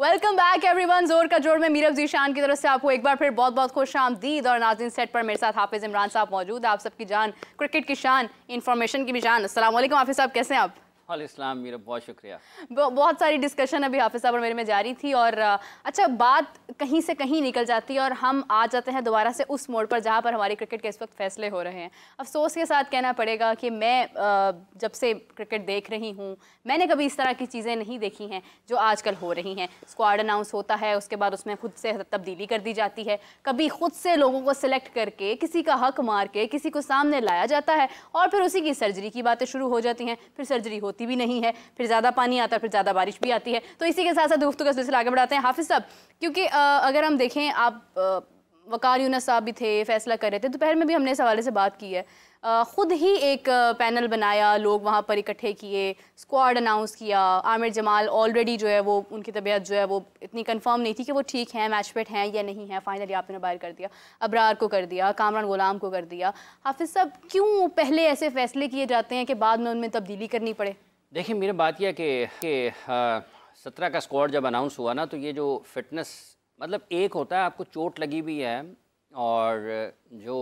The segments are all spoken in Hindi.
Welcome back everyone. जोर का जोर में मीरब जीशान की तरफ से आपको एक बार फिर बहुत बहुत खुश आमदीद। और नाज़रीन, सेट पर मेरे साथ हाफिज इमरान साहब मौजूद है, आप सबकी जान, क्रिकेट की शान, इंफॉर्मेशन की भी जान। अस्सलाम वालेकुम हाफिज साहब, कैसे हैं आप? वालेकुम मीरा, बहुत शुक्रिया। बहुत सारी डिस्कशन अभी हाफिज साहब और मेरे में जारी थी और अच्छा, बात कहीं से कहीं निकल जाती है और हम आ जाते हैं दोबारा से उस मोड़ पर जहाँ पर हमारी क्रिकेट के इस वक्त फैसले हो रहे हैं। अफसोस के साथ कहना पड़ेगा कि मैं जब से क्रिकेट देख रही हूँ मैंने कभी इस तरह की चीज़ें नहीं देखी हैं जो आजकल हो रही हैं। स्क्वाड अनाउंस होता है, उसके बाद उसमें खुद से तब्दीली कर दी जाती है, कभी खुद से लोगों को सिलेक्ट करके किसी का हक मार के किसी को सामने लाया जाता है और फिर उसी की सर्जरी की बातें शुरू हो जाती हैं। फिर सर्जरी होती भी नहीं है, फिर ज़्यादा पानी आता है, फिर ज़्यादा बारिश भी आती है। तो इसी के साथ साथ गुफ्तगू का सिलसिला आगे बढ़ाते हैं हाफिज साहब, क्योंकि अगर हम देखें, आप वकार यूनुस साहब भी थे, फैसला कर रहे थे, दोपहर में भी हमने इस हवाले से बात की है। खुद ही एक पैनल बनाया, लोग वहाँ पर इकट्ठे किए, स्क्वाड अनाउंस किया। आमिर जमाल ऑलरेडी जो है वो, उनकी तबीयत जो है वो इतनी कंफर्म नहीं थी कि वो ठीक हैं, मैच फिट हैं या नहीं है। फाइनली आपने बाहर कर दिया, अबरार को कर दिया, कामरान गुलाम को कर दिया। हाफिज साहब, क्यों पहले ऐसे फैसले किए जाते हैं कि बाद में उनमें तब्दीली करनी पड़े? देखिए, मेरी बात यह है कि 17 का स्क्वाड जब अनाउंस हुआ ना, तो ये जो फिटनेस, मतलब एक होता है आपको चोट लगी हुई है और जो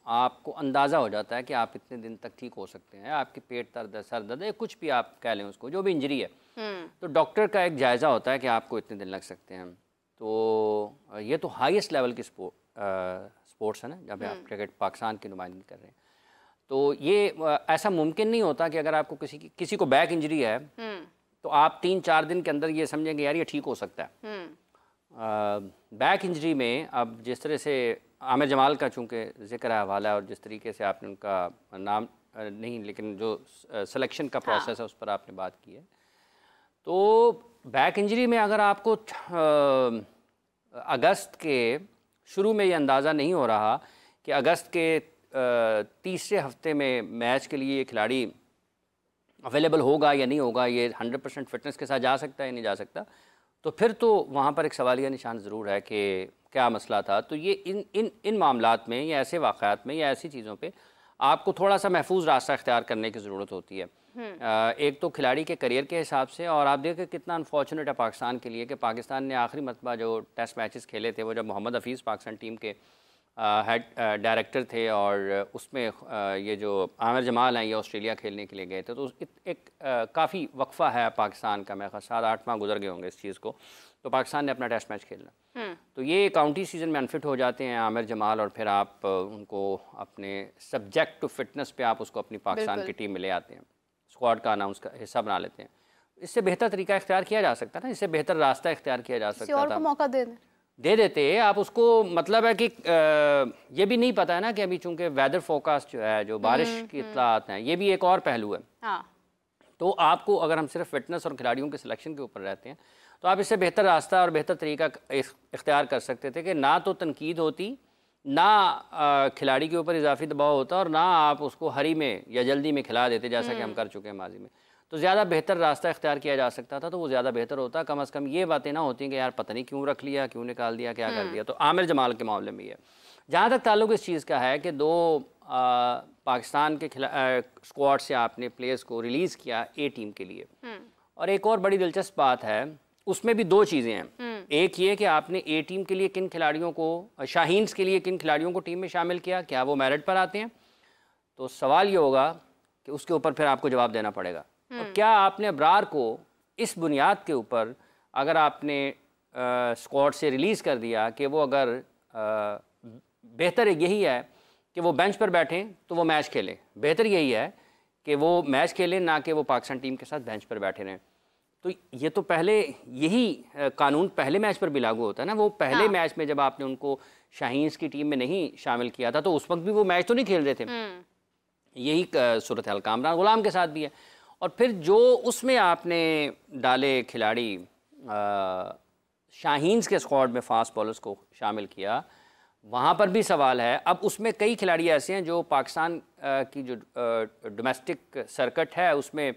आपको अंदाज़ा हो जाता है कि आप इतने दिन तक ठीक हो सकते हैं, आपके पेट दर्द है, सर दर्द है, कुछ भी आप कह लें उसको, जो भी इंजरी है, तो डॉक्टर का एक जायज़ा होता है कि आपको इतने दिन लग सकते हैं। तो ये तो हाईएस्ट लेवल की स्पोर्ट्स है ना, जब आप क्रिकेट पाकिस्तान की नुमाइंदगी कर रहे हैं। तो ये ऐसा मुमकिन नहीं होता कि अगर आपको किसी को बैक इंजरी है तो आप 3-4 दिन के अंदर ये समझेंगे यार ये ठीक हो सकता है। बैक इंजरी में अब जिस तरह से आमिर जमाल का चूँकि जिक्र है, हवाला है, और जिस तरीके से आपने उनका नाम नहीं, लेकिन जो सिलेक्शन का प्रोसेस है उस पर आपने बात की है, तो बैक इंजरी में अगर आपको अगस्त के शुरू में ये अंदाज़ा नहीं हो रहा कि अगस्त के तीसरे हफ्ते में मैच के लिए ये खिलाड़ी अवेलेबल होगा या नहीं होगा, ये 100% फिटनेस के साथ जा सकता है या नहीं जा सकता, तो फिर तो वहाँ पर एक सवालिया निशान ज़रूर है कि क्या मसला था। तो ये इन मामलात में या ऐसे वाक़यात में या ऐसी चीज़ों पे आपको थोड़ा सा महफूज रास्ता इख्तियार करने की ज़रूरत होती है। एक तो खिलाड़ी के करियर के हिसाब से, और आप देखें कितना अनफॉर्चुनेट है पाकिस्तान के लिए कि पाकिस्तान ने आखिरी मरतबा जो टेस्ट मैचेस खेले थे वो जब मोहम्मद हफीज़ पाकिस्तान टीम के हेड डायरेक्टर थे और उसमें ये जो आमिर जमाल हैं ये ऑस्ट्रेलिया खेलने के लिए गए थे, तो एक काफ़ी वक्फ़ा है पाकिस्तान का, मेरे ख्याल 7-8 माह गुजर गए होंगे इस चीज़ को, तो पाकिस्तान ने अपना टेस्ट मैच खेलना। तो ये काउंटी सीज़न में अनफिट हो जाते हैं आमिर जमाल, और फिर आप उनको अपने सब्जेक्ट टू फिटनेस पे आप उसको अपनी पाकिस्तान की टीम में ले आते हैं, स्क्वाड का अनाउंस का हिस्सा बना लेते हैं। इससे बेहतर तरीका इख्तियार किया जा सकता है ना, इससे बेहतर रास्ता इख्तियार किया जा सकता था, मौका दे देते आप उसको। मतलब है कि ये भी नहीं पता है ना कि अभी चूंकि वेदर फोरकास्ट जो है, जो बारिश की इत्तलात हैं, ये भी एक और पहलू है। तो आपको, अगर हम सिर्फ फिटनेस और खिलाड़ियों के सिलेक्शन के ऊपर रहते हैं, तो आप इससे बेहतर रास्ता और बेहतर तरीका इख्तियार कर सकते थे कि ना तो तनकीद होती, ना खिलाड़ी के ऊपर इजाफी दबाव होता, और ना आप उसको हरी में या जल्दी में खिला देते जैसा कि हम कर चुके हैं माजी में। तो ज़्यादा बेहतर रास्ता इख्तियार किया जा सकता था, तो वो ज़्यादा बेहतर होता। कम अज़ कम ये बातें ना होती कि यार पता नहीं क्यों रख लिया, क्यों निकाल दिया, क्या कर दिया। तो आमिर जमाल के मामले में ये, जहाँ तक ताल्लुक़ इस चीज़ का है कि दो पाकिस्तान के स्क्वाड से आपने प्लेयर्स को रिलीज़ किया ए टीम के लिए, और एक और बड़ी दिलचस्प बात है, उसमें भी दो चीज़ें हैं। एक ये कि आपने ए टीम के लिए किन खिलाड़ियों को, शाहीन्स के लिए किन खिलाड़ियों को टीम में शामिल किया, क्या वो मेरिट पर आते हैं? तो सवाल ये होगा कि उसके ऊपर फिर आपको जवाब देना पड़ेगा। और क्या आपने अबरार को इस बुनियाद के ऊपर, अगर आपने स्क्वाड से रिलीज़ कर दिया कि वो अगर बेहतर यही है कि वो बेंच पर बैठें तो वो मैच खेलें, बेहतर यही है कि वो मैच खेलें, ना कि वो पाकिस्तान टीम के साथ बेंच पर बैठे रहें। तो ये तो पहले यही कानून पहले मैच पर भी लागू होता है ना। वो पहले मैच में जब आपने उनको शाहीन्स की टीम में नहीं शामिल किया था, तो उस वक्त भी वो मैच तो नहीं खेल रहे थे। यही सूरत हाल कामरान गुलाम के साथ भी है। और फिर जो उसमें आपने डाले खिलाड़ी, शाहीन्स के स्क्वाड में फास्ट बॉलर्स को शामिल किया, वहाँ पर भी सवाल है। अब उसमें कई खिलाड़ी ऐसे हैं जो पाकिस्तान की जो डोमेस्टिक सर्किट है उसमें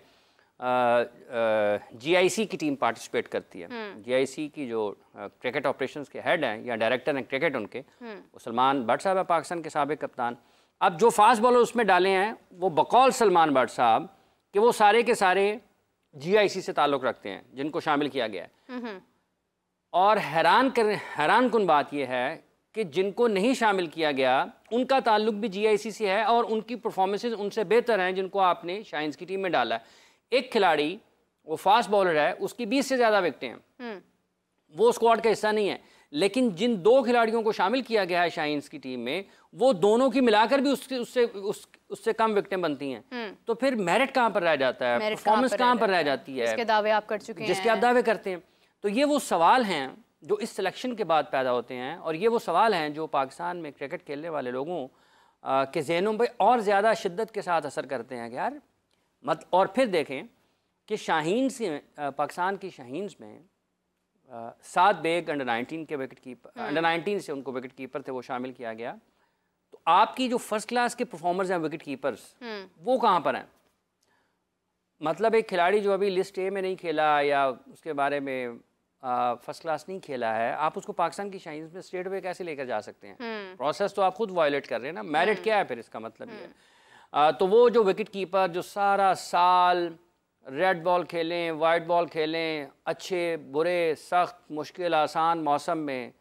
GIC की टीम पार्टिसिपेट करती है। GIC की जो क्रिकेट ऑपरेशंस के हेड हैं या डायरेक्टर हैं क्रिकेट उनके, वो सलमान भट्ट साहब है, पाकिस्तान के साबिक कप्तान। अब जो फास्ट बॉलर उसमें डाले हैं वो बकौल सलमान भट्ट साहब कि वो सारे के सारे GIC से ताल्लुक़ रखते हैं जिनको शामिल किया गया है। और हैरान कुन बात यह है कि जिनको नहीं शामिल किया गया उनका ताल्लुक भी GIC से है और उनकी परफॉर्मेंसेज उनसे बेहतर हैं जिनको आपने शाइन्स की टीम में डाला है। एक खिलाड़ी वो फास्ट बॉलर है, उसकी 20 से ज़्यादा विकेटें हैं, वो स्क्वाड का हिस्सा नहीं है, लेकिन जिन 2 खिलाड़ियों को शामिल किया गया है शाइन्स की टीम में, वो दोनों की मिलाकर भी उससे कम विकेटें बनती हैं। तो फिर मेरिट कहाँ पर रह जाता है, परफॉर्मेंस कहाँ पर रह जाती है, जिसके दावे आप कर चुके हैं, जिसके आप दावे करते हैं। तो ये वो सवाल हैं जो इस सिलेक्शन के बाद पैदा होते हैं और ये वो सवाल हैं जो पाकिस्तान में क्रिकेट खेलने वाले लोगों के जहनों पर और ज़्यादा शिद्दत के साथ असर करते हैं कि यार और फिर देखें कि शाहीन से पाकिस्तान की शाहीन्स में 7 बेग अंडर 19 के विकेट कीपर, अंडर 19 से उनको विकेट कीपर थे, वो शामिल किया गया। तो आपकी जो फर्स्ट क्लास के परफॉर्मर्स हैं विकेट कीपर्स, वो कहाँ पर हैं? मतलब एक खिलाड़ी जो अभी लिस्ट ए में नहीं खेला या उसके बारे में फर्स्ट क्लास नहीं खेला है, आप उसको पाकिस्तान की शाहीन्स में स्ट्रेट अवे कैसे लेकर जा सकते हैं? प्रोसेस तो आप खुद वायलेट कर रहे हैं ना। मेरिट क्या है फिर इसका मतलब ये है। तो वो जो विकेट कीपर जो सारा साल रेड बॉल खेलें, वाइट बॉल खेलें, अच्छे बुरे सख्त मुश्किल आसान मौसम में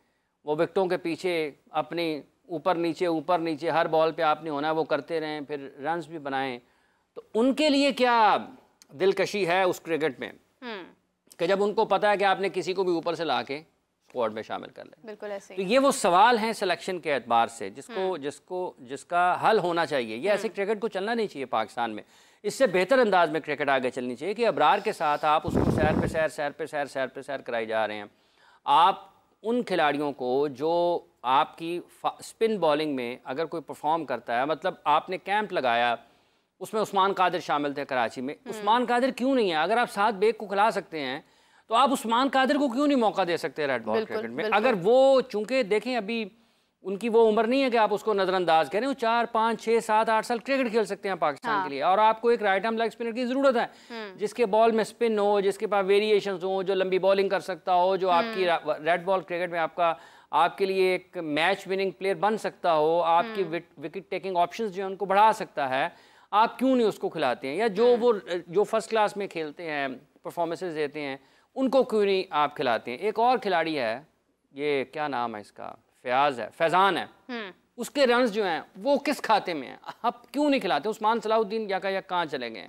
वो विकेटों के पीछे अपनी ऊपर नीचे हर बॉल पे आपने होना है वो करते रहें, फिर रन्स भी बनाएं, तो उनके लिए क्या दिलकशी है उस क्रिकेट में कि जब उनको पता है कि आपने किसी को भी ऊपर से ला के स्क्वाड में शामिल कर लें। बिल्कुल ऐसे। तो ये वो सवाल हैं सिलेक्शन के एतबार से जिसका हल होना चाहिए। ये ऐसे क्रिकेट को चलना नहीं चाहिए पाकिस्तान में। इससे बेहतर अंदाज में क्रिकेट आगे चलनी चाहिए कि अबरार के साथ आप उसको सैर पे सैर कराई जा रहे हैं। आप उन खिलाड़ियों को जो आपकी स्पिन बॉलिंग में अगर कोई परफॉर्म करता है, मतलब आपने कैंप लगाया, उसमें उस्मान कादिर शामिल थे कराची में, उस्मान कादिर क्यों नहीं है? अगर आप 7 बेग को खिला सकते हैं तो आप उस्मान कादिर को क्यों नहीं मौका दे सकते रेड बॉल क्रिकेट में? अगर वो, चूंकि देखें अभी उनकी वो उम्र नहीं है कि आप उसको नज़रअंदाज करें, वो 4, 5, 6, 7, 8 साल क्रिकेट खेल सकते हैं पाकिस्तान के लिए। और आपको एक राइट आर्म लेग स्पिनर की ज़रूरत है जिसके बॉल में स्पिन हो, जिसके पास वेरिएशंस हो, जो लंबी बॉलिंग कर सकता हो, जो आपकी रेड बॉल क्रिकेट में आपके लिए एक मैच विनिंग प्लेयर बन सकता हो, आपकी विकेट टेकिंग ऑप्शंस जो है उनको बढ़ा सकता है। आप क्यों नहीं उसको खिलाते हैं? या जो फर्स्ट क्लास में खेलते हैं, परफॉर्मेंसेज देते हैं, उनको क्यों नहीं आप खिलाते हैं? एक और खिलाड़ी है, ये क्या नाम है इसका, फैज़ान है, उसके रन्स जो हैं वो किस खाते में हैं? आप क्यों नहीं खिलाते? उस्मान सलाहुद्दीन या कहाँ चले गए?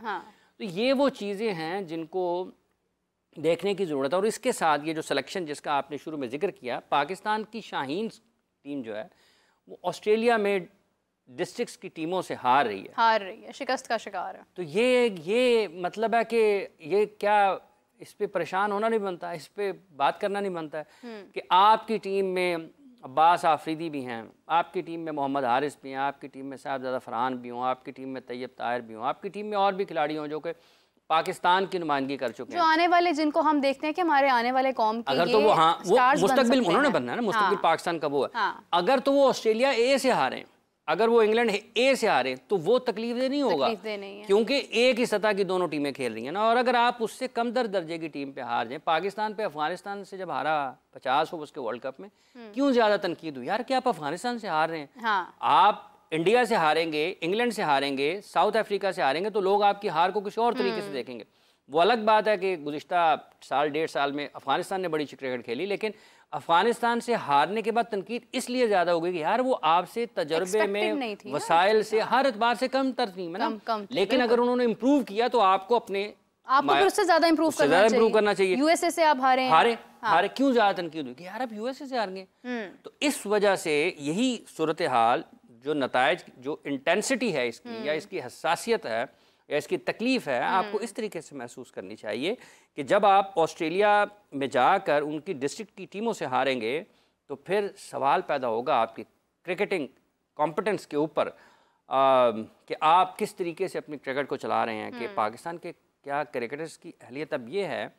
तो ये वो चीज़ें हैं जिनको देखने की ज़रूरत है। और इसके साथ ये जो सिलेक्शन जिसका आपने शुरू में जिक्र किया, पाकिस्तान की शाहीन टीम जो है वो ऑस्ट्रेलिया में डिस्ट्रिक्ट्स की टीमों से हार रही है, शिकस्त का शिकार है। तो ये मतलब है कि ये क्या, इस पे परेशान होना नहीं बनता, इस पे बात करना नहीं बनता है कि आपकी टीम में अब्बास आफरीदी भी हैं, आपकी टीम में मोहम्मद हारिस भी हैं, आपकी टीम में साहिबजादा फरहान भी हों, आपकी टीम में तैयब ताहिर भी हों, आपकी टीम में और भी खिलाड़ी हों जो कि पाकिस्तान की नुमाइंदगी कर चुके हैं, जो आने वाले, जिनको हम देखते हैं कि हमारे आने वाले कौम के अगर तो वो मुस्तकबिल उन्होंने बनना है ना, मुस्तकबिल पाकिस्तान का वो है। अगर तो वो ऑस्ट्रेलिया ए से हारें, अगर वो इंग्लैंड ए से हारे, तो वो तकलीफ नहीं होगा, क्योंकि एक ही सतह की दोनों टीमें खेल रही हैं ना। और अगर आप उससे कम दर्जे की टीम पे हार जाएं, पाकिस्तान पे अफगानिस्तान से जब हारा 50 ओवर्स के वर्ल्ड कप में, क्यों ज़्यादा तनकीद हुई? यार कि आप अफगानिस्तान से हार रहे हैं, आप इंडिया से हारेंगे, इंग्लैंड से हारेंगे, साउथ अफ्रीका से हारेंगे, तो लोग आपकी हार को किसी और तरीके से देखेंगे। वो अलग बात है कि गुज़िश्ता साल 1.5 साल में अफगानिस्तान ने बड़ी क्रिकेट खेली, लेकिन अफगानिस्तान से हारने के बाद तनकीद इसलिए ज़्यादा हो गई कि यार वो आपसे तजर्बे में, वसाइल से, हर एतबार से कम तरतीब है ना। लेकिन अगर उन्होंने इम्प्रूव किया तो आपको फिर उससे ज़्यादा इम्प्रूव करना चाहिए। यूएसए से आप हारे क्यों ज़्यादा तनकीद हुई कि यार आप यूएसए से हार गए? तो इस वजह से यही सूरत हाल, जो नताइज, जो इंटेंसिटी है इसकी या इसकी हसासियत है या इसकी तकलीफ है, आपको इस तरीके से महसूस करनी चाहिए कि जब आप ऑस्ट्रेलिया में जाकर उनकी डिस्ट्रिक्ट की टीमों से हारेंगे तो फिर सवाल पैदा होगा आपकी क्रिकेटिंग कॉम्पिटेंस के ऊपर कि आप किस तरीके से अपनी क्रिकेट को चला रहे हैं, कि पाकिस्तान के क्या क्रिकेटर्स की अहलियत अब ये है,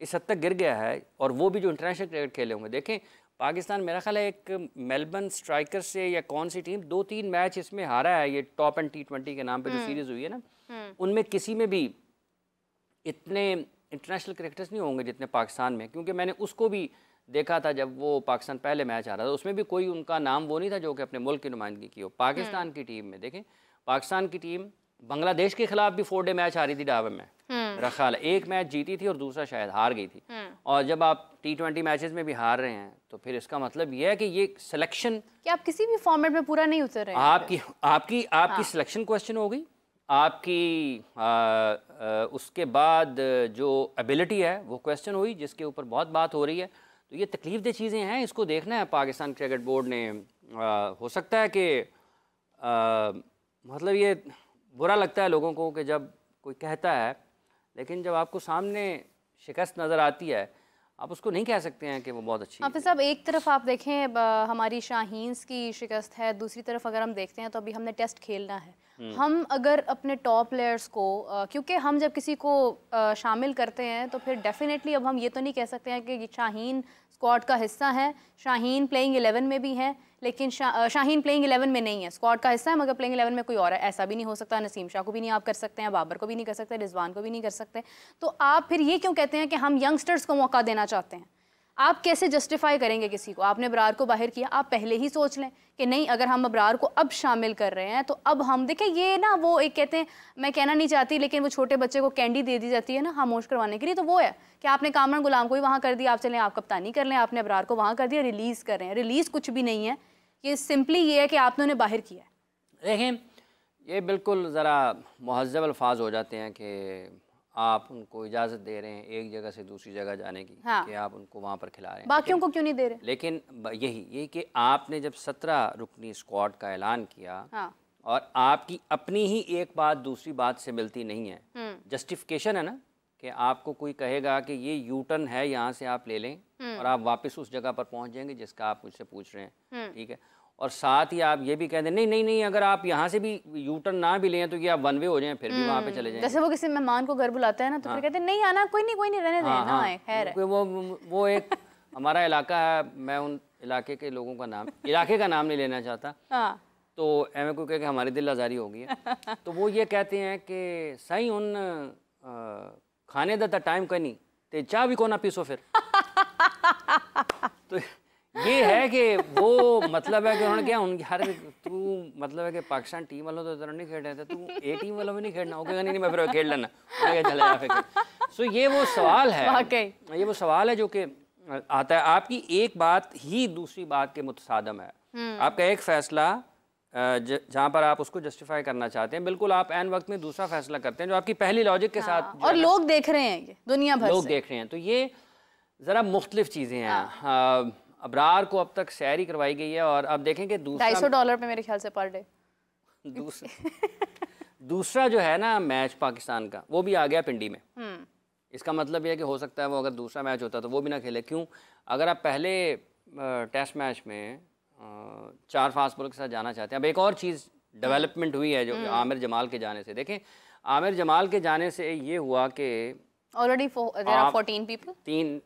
इस हद तक गिर गया है। और वो भी जो इंटरनेशनल क्रिकेट खेले होंगे, देखें पाकिस्तान मेरा ख्याल है एक मेलबर्न स्ट्राइकर्स से या कौन सी टीम 2-3 मैच इसमें हारा है, ये टॉप एंड T20 के नाम पे जो सीरीज़ हुई है ना, उनमें किसी में भी इतने इंटरनेशनल क्रिकेटर्स नहीं होंगे जितने पाकिस्तान में, क्योंकि मैंने उसको भी देखा था जब वो पाकिस्तान पहले मैच आ रहा था, उसमें भी कोई उनका नाम वो नहीं था जो कि अपने मुल्क की नुमाइंदगी की हो। पाकिस्तान की टीम में देखें, पाकिस्तान की टीम बांग्लादेश के खिलाफ भी 4 डे मैच हारी थी ढाबे में, मेरा ख्याल है। एक मैच जीती थी और दूसरा शायद हार गई थी। और जब आप T20 मैचेस में भी हार रहे हैं तो फिर इसका मतलब ये है कि ये सिलेक्शन कि आप किसी भी फॉर्मेट में पूरा नहीं उतर रहे हैं। आपकी सिलेक्शन क्वेश्चन हो गई, आपकी उसके बाद जो एबिलिटी है वो क्वेश्चन हुई, जिसके ऊपर बहुत बात हो रही है। तो ये तकलीफ दे चीज़ें हैं, इसको देखना है पाकिस्तान क्रिकेट बोर्ड ने। हो सकता है कि मतलब ये बुरा लगता है लोगों को कि जब कोई कहता है, लेकिन जब आपको सामने शिकस्त नज़र आती है आप उसको नहीं कह सकते हैं कि वो बहुत अच्छी। हाफिज़ साहब, एक तरफ आप देखें हमारी शाहीन्स की शिकस्त है, दूसरी तरफ अगर हम देखते हैं तो अभी हमने टेस्ट खेलना है। हम अगर अपने टॉप प्लेयर्स को क्योंकि हम जब किसी को शामिल करते हैं तो फिर डेफिनेटली अब हम ये तो नहीं कह सकते हैं कि शाहीन स्क्वाड का हिस्सा है, शाहीन प्लेइंग 11 में भी हैं, लेकिन शाहीन प्लेइंग 11 में नहीं है, स्क्वाड का हिस्सा है मगर प्लेइंग 11 में कोई और है। ऐसा भी नहीं हो सकता। नसीम शाह को भी नहीं आप कर सकते हैं, बाबर को भी नहीं कर सकते, रिजवान को भी नहीं कर सकते। तो आप फिर ये क्यों कहते हैं कि हम यंगस्टर्स को मौका देना चाहते हैं? आप कैसे जस्टिफाई करेंगे किसी को? आपने अबरार को बाहर किया, आप पहले ही सोच लें कि नहीं, अगर हम अबरार को अब शामिल कर रहे हैं तो अब हम देखें, ये ना वो एक कहते हैं, मैं कहना नहीं चाहती लेकिन वो छोटे बच्चे को कैंडी दे दी जाती है ना खामोश करवाने के लिए, तो वो है कि आपने कामरान गुलाम को भी वहाँ कर दिया, आप चलें आप कप्तानी कर लें, आपने अबरार को वहाँ कर दिया, रिलीज़ कर रहे हैं। रिलीज़ कुछ भी नहीं है, ये सिंपली ये है कि आपने उन्हें बाहर किया है। देखें, ये बिल्कुल ज़रा महज़्ज़ब अल्फाज हो जाते हैं कि आप उनको इजाज़त दे रहे हैं एक जगह से दूसरी जगह जाने की, हाँ। कि आप उनको वहाँ पर खिला रहे हैं, बाकियों को क्यों नहीं दे रहे? लेकिन यही कि आपने जब 17 रुकनी स्क्वाड का ऐलान किया, हाँ। और आपकी अपनी ही एक बात दूसरी बात से मिलती नहीं है, जस्टिफिकेशन है ना कि आपको कोई कहेगा कि ये यू टर्न है, यहाँ से आप ले लें और आप वापस उस जगह पर पहुँच जाएंगे जिसका आप मुझसे पूछ रहे हैं, ठीक है। और साथ ही आप ये भी कह दें नहीं नहीं नहीं, अगर आप यहाँ से भी यू टर्न ना भी लें तो ये आप वन वे हो जाएं, फिर भी वहाँ पे चले जाएं। जैसे वो किसी मेहमान को घर बुलाता है ना तो फिर कहते हैं नहीं आना, कोई नहीं रहने दें, ना आए, खैर है। वो एक हमारा इलाका है, मैं उन इलाके के लोगों का नाम, इलाके का नाम नहीं लेना चाहता, तो एम कोई कह के हमारी दिल आज़ारी हो गई है। तो वो ये कहते हैं कि सही उन खाने दा टाइम कनी ते चाह भी को ना पीसो फिर। तो ये है कि वो मतलब है कि उन्होंने क्या उनकी हर तू मतलब है कि पाकिस्तान टीम वालों तो इधर नहीं खेल रहे थे, तू ए टीम वालों में नहीं खेलना, हो नहीं मैं फिर खेल लेना, चले जा फिर। सो ये वो सवाल है, ये वो सवाल है जो कि आता है। आपकी एक बात ही दूसरी बात के मुतसादम है। आपका एक फैसला जहाँ पर आप उसको जस्टिफाई करना चाहते हैं, बिल्कुल आप एन वक्त में दूसरा फैसला करते हैं जो आपकी पहली लॉजिक के साथ, और लोग देख रहे हैं, ये दुनिया भर लोग देख रहे हैं। तो ये ज़रा मुख्तलिफ चीज़ें हैं। अबरार को अब तक सैरी करवाई गई है और अब देखें कि $250 पे मेरे ख्याल से पर डे। दूसरा जो है ना मैच पाकिस्तान का, वो भी आ गया पिंडी में। इसका मतलब ये है कि हो सकता है वो अगर दूसरा मैच होता तो वो भी ना खेले। क्यों? अगर आप पहले टेस्ट मैच में 4 फास्ट बॉलर के साथ जाना चाहते हैं। अब एक और चीज़ डेवलपमेंट हुई है जो आमिर जमाल के जाने से। देखें, आमिर जमाल के जाने से ये हुआ कि ऑलरेडी 14 पीपल,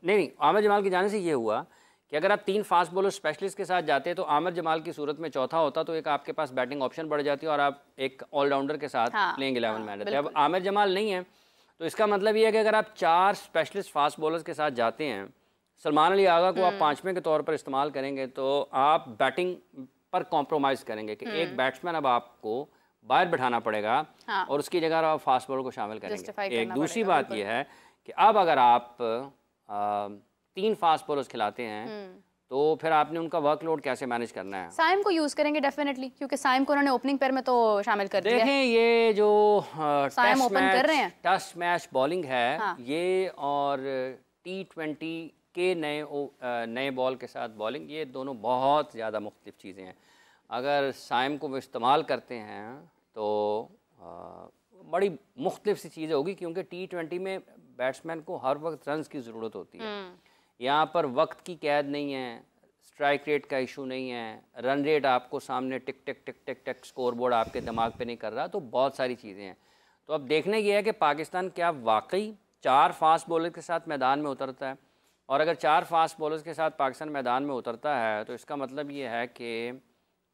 नहीं, आमिर जमाल के जाने से ये हुआ कि अगर आप 3 फास्ट बॉलर स्पेशलिस्ट के साथ जाते तो आमिर जमाल की सूरत में चौथा होता तो एक आपके पास बैटिंग ऑप्शन बढ़ जाती और आप एक ऑलराउंडर के साथ प्लेइंग 11 में रहते। अब आमिर जमाल नहीं है तो इसका मतलब ये है कि अगर आप 4 स्पेशलिस्ट फास्ट बॉलर्स के साथ जाते हैं, सलमान अली आगा को आप 5वें के तौर पर इस्तेमाल करेंगे तो आप बैटिंग पर कॉम्प्रोमाइज़ करेंगे कि एक बैट्समैन अब आपको बाहर बिठाना पड़ेगा और उसकी जगह आप फास्ट बॉलर को शामिल करेंगे। एक दूसरी बात यह है कि अब अगर आप 3 फास्ट बॉलर्स खिलाते हैं तो फिर आपने उनका वर्कलोड कैसे मैनेज करना है। साइम को यूज़ करेंगे डेफिनेटली, क्योंकि साइम को उन्होंने ओपनिंग पेयर में तो शामिल कर दिया। देखें, ये जो साइम ओपन कर रहे हैं, टेस्ट मैच बॉलिंग है ये और T20 के नए बॉल के साथ बॉलिंग, ये दोनों बहुत ज़्यादा मुख्तलिफ चीज़ें हैं। अगर साइम को वो इस्तेमाल करते हैं तो बड़ी मुख्तलिफ सी चीज़ें होगी, क्योंकि T20 में बैट्समैन को हर वक्त रन्स की ज़रूरत होती है। यहाँ पर वक्त की कैद नहीं है, स्ट्राइक रेट का इशू नहीं है, रन रेट आपको सामने टिक टिक टिक टिक टिक स्कोर बोर्ड आपके दिमाग पे नहीं कर रहा, तो बहुत सारी चीज़ें हैं। तो अब देखने ये है कि पाकिस्तान क्या वाकई 4 फास्ट बॉलर के साथ मैदान में उतरता है, और अगर 4 फास्ट बॉलर्स के साथ पाकिस्तान मैदान में उतरता है तो इसका मतलब ये है कि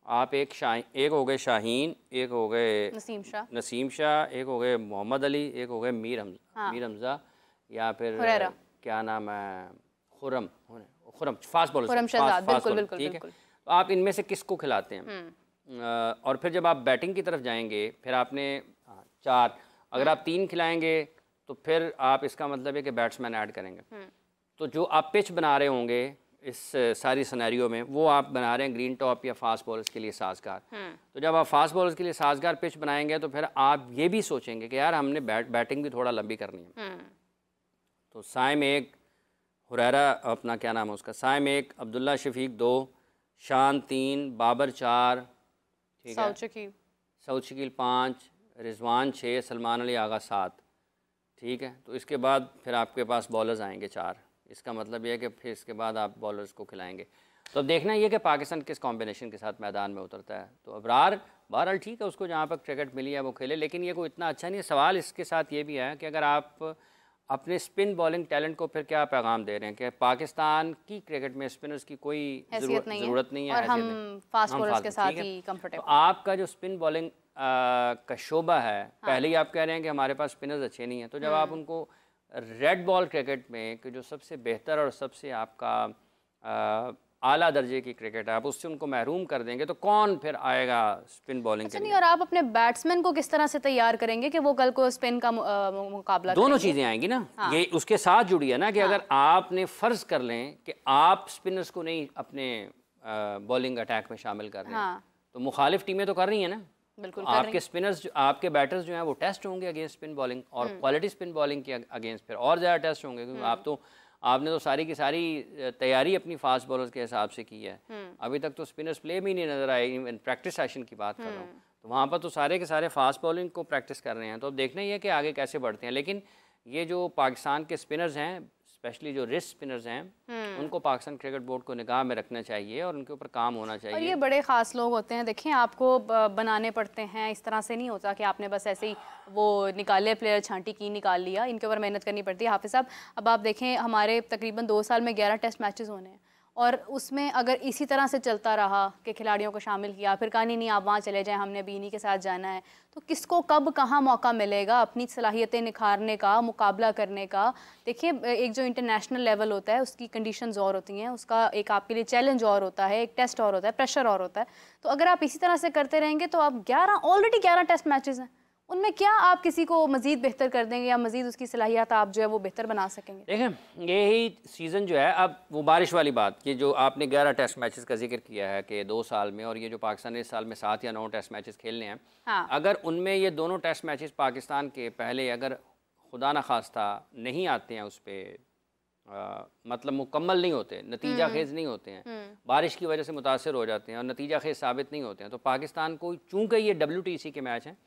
आप एक हो गए शाहीन, एक हो गए नसीम शाह, एक हो गए मोहम्मद अली, एक हो गए मीर हमजा या फिर क्या नाम है खुरम फास्ट बॉलर, ठीक है। तो आप इनमें से किसको खिलाते हैं? और फिर जब आप बैटिंग की तरफ जाएंगे फिर आपने 4, अगर आप 3 खिलाएंगे तो फिर आप इसका मतलब है कि बैट्समैन ऐड करेंगे। तो जो आप पिच बना रहे होंगे इस सारी सिनेरियो में, वो आप बना रहे हैं ग्रीन टॉप या फास्ट बॉलर्स के लिए साजगार। तो जब आप फास्ट बॉलर्स के लिए साजगार पिच बनाएंगे तो फिर आप ये भी सोचेंगे कि यार हमने बैटिंग भी थोड़ा लंबी करनी है। तो साइम 1, हुरैरा अपना क्या नाम है उसका, साइम 1, अब्दुल्ला शफीक 2, शान 3, बाबर 4, ठीक है, सऊद शकील 5, रिजवान 6, सलमान अली आगा 7, ठीक है। तो इसके बाद फिर आपके पास बॉलर्स आएंगे 4। इसका मतलब यह है कि फिर इसके बाद आप बॉलर्स को खिलाएंगे। तो अब देखना ये कि पाकिस्तान किस कॉम्बिनेशन के साथ मैदान में उतरता है। तो अबरार बहरहाल ठीक है, उसको जहाँ पर क्रिकेट मिली है वो खेले, लेकिन ये कोई इतना अच्छा नहीं है। सवाल इसके साथ ये भी है कि अगर आप अपने स्पिन बॉलिंग टैलेंट को फिर क्या पैगाम दे रहे हैं कि पाकिस्तान की क्रिकेट में स्पिनर्स की कोई ज़रूरत नहीं है, और हम फास्ट बॉलर्स के साथ ही कंफर्टेबल। तो आपका जो स्पिन बॉलिंग का शोबा है, पहले ही आप कह रहे हैं कि हमारे पास स्पिनर्स अच्छे नहीं हैं, तो जब आप उनको रेड बॉल क्रिकेट में कि जो सबसे बेहतर और सबसे आपका आला दर्जे की क्रिकेट है, आप उससे उनको महरूम कर देंगे तो कौन फिर आएगा स्पिन बॉलिंग के लिए? नहीं, और आप अपने बैट्समैन को किस तरह से तैयार करेंगे कि वो कल को स्पिन का मुकाबला दोनों चीज़ें आएंगी ना। ये उसके साथ जुड़ी है ना कि अगर आपने फ़र्ज़ कर लें कि आप स्पिनर्स को नहीं अपने बॉलिंग अटैक में शामिल कर रहे हैं, तो मुखालिफ टीमें तो कर रही हैं ना। बिल्कुल, आपके स्पिनर्स, आपके बैटर्स जो हैं वो टेस्ट होंगे अगेंस्ट स्पिन बॉलिंग, और क्वालिटी स्पिन बॉलिंग के अगेंस्ट फिर और ज़्यादा टेस्ट होंगे, क्योंकि आपने तो सारी की सारी तैयारी अपनी फास्ट बॉलर्स के हिसाब से की है। अभी तक तो स्पिनर्स प्ले में ही नहीं नज़र आए। इवन प्रैक्टिस सेशन की बात कर रहा हूँ, तो वहाँ पर तो सारे के सारे फास्ट बॉलिंग को प्रैक्टिस कर रहे हैं। तो अब देखना ही है कि आगे कैसे बढ़ते हैं। लेकिन ये जो पाकिस्तान के स्पिनर्स हैं, स्पेशली जो रिस्ट स्पिनर्स हैं, उनको पाकिस्तान क्रिकेट बोर्ड को निगाह में रखना चाहिए और उनके ऊपर काम होना चाहिए। और ये बड़े ख़ास लोग होते हैं, देखिए आपको बनाने पड़ते हैं। इस तरह से नहीं होता कि आपने बस ऐसे ही वो निकाले प्लेयर, छांटी की निकाल लिया। इनके ऊपर मेहनत करनी पड़ती है। हाफिज़ साहब, अब आप देखें हमारे तकरीबन 2 साल में 11 टेस्ट मैचेस होने हैं, और उसमें अगर इसी तरह से चलता रहा कि खिलाड़ियों को शामिल किया, फिर कहा नहीं आप वहाँ चले जाएं, हमने भी इन्हीं के साथ जाना है, तो किसको कब कहाँ मौका मिलेगा अपनी सलाहियतें निखारने का, मुकाबला करने का। देखिए, एक जो इंटरनेशनल लेवल होता है उसकी कंडीशंस और होती हैं, उसका एक आपके लिए चैलेंज और होता है, एक टेस्ट और होता है, प्रेशर और होता है। तो अगर आप इसी तरह से करते रहेंगे तो आप ऑलरेडी 11 टेस्ट मैचेस हैं, उनमें क्या आप किसी को मज़ीद बेहतर कर देंगे या मज़ीद उसकी सलाहियत आप जो है वो बेहतर बना सकेंगे? देखें, यही सीज़न जो है, अब वो बारिश वाली बात कि जो आपने 11 टेस्ट मैचेस का जिक्र किया है कि 2 साल में, और ये जो पाकिस्तान ने इस साल में 7 या 9 टेस्ट मैचेस खेलने हैं, हाँ। अगर उनमें ये दोनों टेस्ट मैचेस पाकिस्तान के पहले अगर खुदा न खास्ता नहीं आते हैं, उस पर मतलब मुकम्मल नहीं होते, नतीजा खेज नहीं होते हैं, बारिश की वजह से मुतासर हो जाते हैं और नतीजा खेज साबित नहीं होते हैं, तो पाकिस्तान को, चूँकि ये WTC के मैच हैं,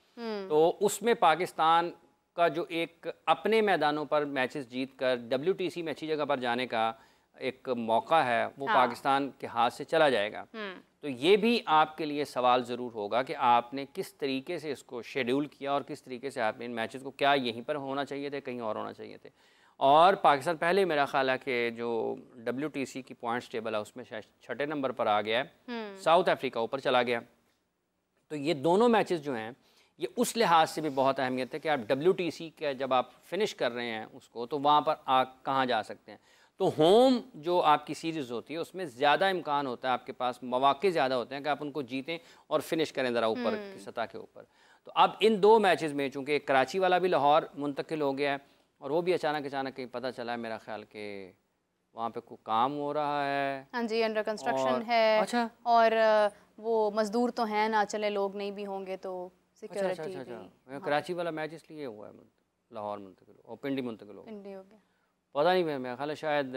तो उसमें पाकिस्तान का जो एक अपने मैदानों पर मैचेस जीत कर WTC में अच्छी जगह पर जाने का एक मौका है, वो हाँ। पाकिस्तान के हाथ से चला जाएगा। तो ये भी आपके लिए सवाल ज़रूर होगा कि आपने किस तरीके से इसको शेड्यूल किया और किस तरीके से आपने इन मैचेस को, क्या यहीं पर होना चाहिए थे, कहीं और होना चाहिए थे। और पाकिस्तान पहले मेरा ख्याल है कि जो WTC की पॉइंट्स टेबल है उसमें शायद 6ठे नंबर पर आ गया है, साउथ अफ्रीका ऊपर चला गया। तो ये दोनों मैचेस जो हैं, ये उस लिहाज से भी बहुत अहमियत है कि आप WTC का जब आप फिनिश कर रहे हैं उसको, तो वहाँ पर आप कहाँ जा सकते हैं। तो होम जो आपकी सीरीज़ होती है उसमें ज़्यादा इम्कान होता है, आपके पास मौके ज़्यादा होते हैं कि आप उनको जीतें और फिनिश करें ज़रा ऊपर की सतह के ऊपर। तो अब इन 2 मैचेस में, चूँकि कराची वाला भी लाहौर मुंतकिल हो गया है और वो भी अचानक कहीं पता चला है मेरा ख्याल के वहाँ पे कोई काम हो रहा है, हाँ जी, अंडर कंस्ट्रक्शन है। अच्छा, और वो मजदूर तो हैं, ना चले लोग नहीं भी होंगे तो सिक्योरिटी। अच्छा, कराची वाला मैच इसलिए हुआ है, लाहौर मुंतकिल और पिंडी मुंतकिल हो गया, पता नहीं। मेरा ख्याल है शायद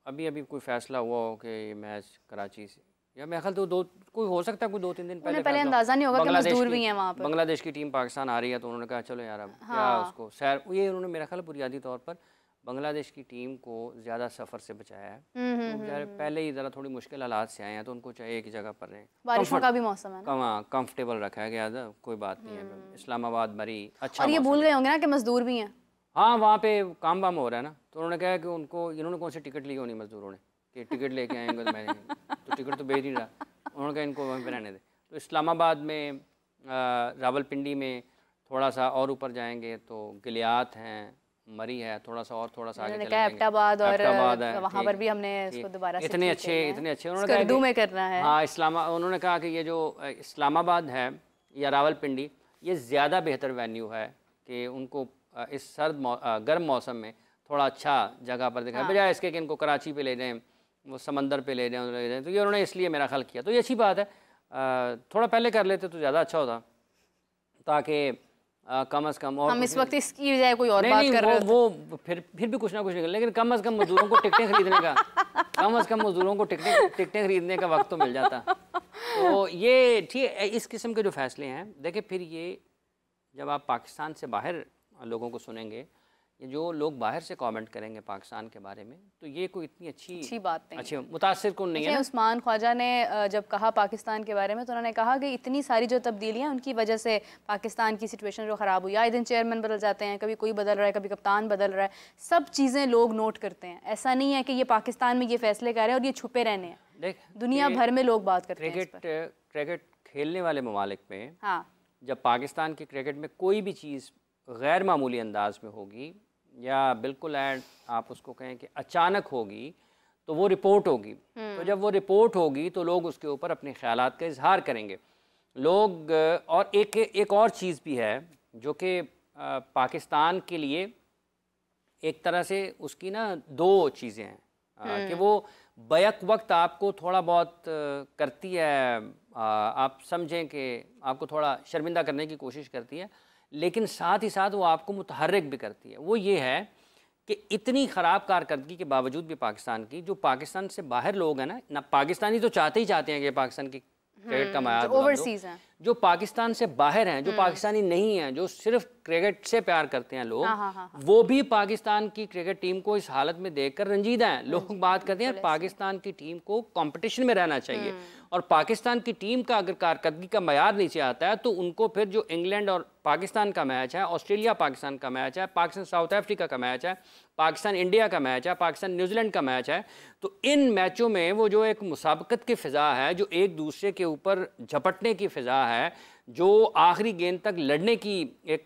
अभी कोई फैसला हुआ हो कि ये मैच कराची से, या मेरा ख्याल तो कोई हो सकता है कोई 2-3 दिन पहले अंदाजा नहीं होगा कि मजदूर भी हैं वहाँ पर। बांग्लादेश की टीम पाकिस्तान आ रही है, तो उन्होंने कहा चलो यार अब क्या उसको सैर, ये उन्होंने मेरा ख्याल बुनियादी तौर पर बांग्लादेश की टीम को ज़्यादा सफ़र से बचाया है। पहले ही ज़रा थोड़ी मुश्किल हालात से आए हैं, तो उनको चाहिए एक जगह पर रहें, बारिशों का भी मौसम है ना, कंफर्टेबल रखा गया था, कोई बात नहीं है। इस्लामाबाद मरी अच्छा, और ये भूल गए होंगे ना कि मजदूर भी हैं। हाँ, वहाँ पे काम वाम हो रहा है ना, तो उन्होंने कहा कि उनको, इन्होंने कौन सी टिकट ली होनी मजदूरों ने कि टिकट लेके आएंगे, तो मैंने तो टिकट तो भेज नहीं रहा, उन्होंने कहा इनको वहीं पर रहने दे। तो इस्लामाबाद में, रावलपिंडी में थोड़ा सा और ऊपर जाएंगे तो गिलियात हैं, मरी है, थोड़ा सा आगे चले जाएंगे, एबटाबाद और वहाँ पर भी हमने इसको दोबारा से इतने अच्छे उन्होंने कहा में करना है। हाँ, उन्होंने कहा कि ये जो इस्लामाबाद है या रावलपिंडी, ये ज़्यादा बेहतर वेन्यू है कि उनको इस गर्म मौसम में थोड़ा अच्छा जगह पर दिखाएं, बजाय इसके कि इनको कराची पे ले जाएं, वो समंदर पे ले जाएं। तो ये उन्होंने इसलिए मेरा ख्याल किया, तो ये अच्छी बात है। थोड़ा पहले कर लेते तो ज़्यादा अच्छा होता, ताकि कम से कम। और हम इस वक्त इसकी बजाय कोई और बात कर रहे हैं, वो फिर भी कुछ ना कुछ निकल, लेकिन कम से कम मजदूरों को टिकटें खरीदने का टिकटें खरीदने का वक्त तो मिल जाता। तो ये ठीक है, इस किस्म के जो फैसले हैं। देखिए, फिर ये जब आप पाकिस्तान से बाहर लोगों को सुनेंगे, ये जो लोग बाहर से कमेंट करेंगे पाकिस्तान के बारे में, तो ये कोई इतनी अच्छी बात नहीं, अच्छी मुतासिर कौन नहीं है। उस्मान ख्वाजा ने जब कहा पाकिस्तान के बारे में, तो उन्होंने कहा कि इतनी सारी जो तब्दीलियां उनकी वजह से पाकिस्तान की सिचुएशन जो ख़राब हुई, आए दिन चेयरमैन बदल जाते हैं, कभी कोई बदल रहा है, कभी कप्तान बदल रहा है, सब चीज़ें लोग नोट करते हैं। ऐसा नहीं है कि ये पाकिस्तान में ये फैसले कर रहे हैं और ये छुपे रहने हैं, देख दुनिया भर में लोग बात करते हैं। क्रिकेट खेलने वाले ममालिक में, हाँ, जब पाकिस्तान की क्रिकेट में कोई भी चीज़ गैर मामूली अंदाज में होगी या बिल्कुल आप उसको कहें कि अचानक होगी, तो वो रिपोर्ट होगी। तो जब वो रिपोर्ट होगी तो लोग उसके ऊपर अपने ख्यालात का इजहार करेंगे लोग। और एक और चीज़ भी है जो कि पाकिस्तान के लिए एक तरह से उसकी ना दो चीज़ें हैं कि वो बैक वक्त आपको थोड़ा बहुत करती है, आप समझें कि आपको थोड़ा शर्मिंदा करने की कोशिश करती है, लेकिन साथ ही साथ वो आपको मुतहर्रिक भी करती है। वो ये है कि इतनी ख़राब कारकर्दगी के बावजूद भी पाकिस्तान की, जो पाकिस्तान से बाहर लोग हैं ना पाकिस्तानी तो चाहते ही चाहते हैं कि पाकिस्तान की क्रिकेट का मायार ओवरसीज़ हैं, जो पाकिस्तान से बाहर हैं, जो पाकिस्तानी नहीं हैं, जो सिर्फ क्रिकेट से प्यार करते हैं लोग, वो भी पाकिस्तान की क्रिकेट टीम को इस हालत में देखकर रंजीदा हैं। लोग बात करते हैं पाकिस्तान की टीम को कंपटीशन में रहना चाहिए, और पाकिस्तान की टीम का अगर कारकर्दगी का मयार नीचे आता है तो उनको फिर जो इंग्लैंड और पाकिस्तान का मैच है, ऑस्ट्रेलिया पाकिस्तान का मैच है, पाकिस्तान साउथ अफ्रीका का मैच है, पाकिस्तान इंडिया का मैच है, पाकिस्तान न्यूजीलैंड का मैच है, तो इन मैचों में वो जो एक मुसाबकत की फ़िज़ा है, जो एक दूसरे के ऊपर झपटने की फ़िज़ा है, जो आखिरी गेंद तक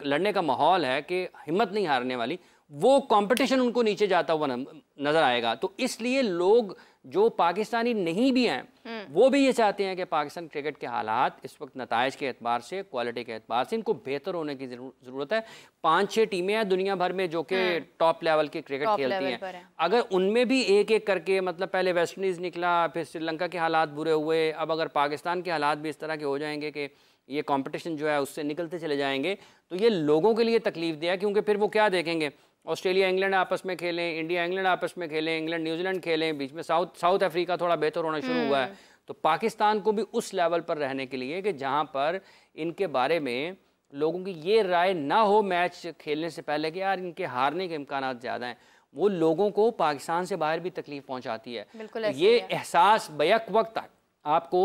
लड़ने का माहौल है कि हिम्मत नहीं हारने वाली, वो कंपटीशन उनको नीचे जाता हुआ नज़र आएगा। तो इसलिए लोग जो पाकिस्तानी नहीं भी हैं वो भी ये चाहते हैं कि पाकिस्तान क्रिकेट के हालात इस वक्त नताइज के एतबार से, क्वालिटी के एतबार से इनको बेहतर होने की ज़रूरत है। 5-6 टीमें हैं दुनिया भर में जो कि टॉप लेवल की क्रिकेट खेलती हैं, अगर उनमें भी एक एक करके, मतलब पहले वेस्ट इंडीज़ निकला, फिर श्रीलंका के हालात बुरे हुए, अब अगर पाकिस्तान के हालात भी इस तरह के हो जाएंगे कि ये कंपटीशन जो है उससे निकलते चले जाएंगे, तो ये लोगों के लिए तकलीफ दिया, क्योंकि फिर वो क्या देखेंगे, ऑस्ट्रेलिया इंग्लैंड आपस में खेलें, इंडिया इंग्लैंड आपस में खेलें, इंग्लैंड न्यूजीलैंड खेलें, बीच में साउथ अफ्रीका थोड़ा बेहतर होना शुरू हुआ है। तो पाकिस्तान को भी उस लेवल पर रहने के लिए कि जहां पर इनके बारे में लोगों की ये राय ना हो मैच खेलने से पहले कि यार इनके हारने के इम्कान ज़्यादा हैं, वो लोगों को पाकिस्तान से बाहर भी तकलीफ पहुँचाती है। ये एहसास बैक वक्त आपको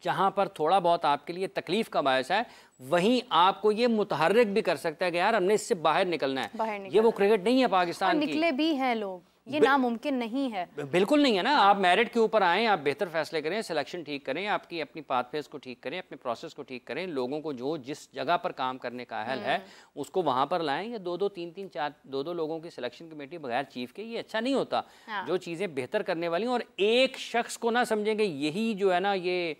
जहाँ पर थोड़ा बहुत आपके लिए तकलीफ का बायस है, वहीं आपको ये मुतहर्रिक भी कर सकता है कि यार हमने इससे बाहर निकलना है। ये वो क्रिकेट नहीं है पाकिस्तान की। निकले भी हैं लोग, ये नामुमकिन नहीं है, बिल्कुल नहीं है ना। आप मेरिट के ऊपर आएँ, आप बेहतर फैसले करें, सिलेक्शन ठीक करें, आपकी अपनी पाथवेज को ठीक करें, अपने प्रोसेस को ठीक करें, लोगों को जो जिस जगह पर काम करने का अहल है उसको वहाँ पर लाएं। या 2-2, 3-3, 4 लोगों की सिलेक्शन कमेटी बगैर चीफ के, ये अच्छा नहीं होता। जो चीज़ें बेहतर करने वाली, और एक शख्स को ना समझेंगे यही जो है ना, ये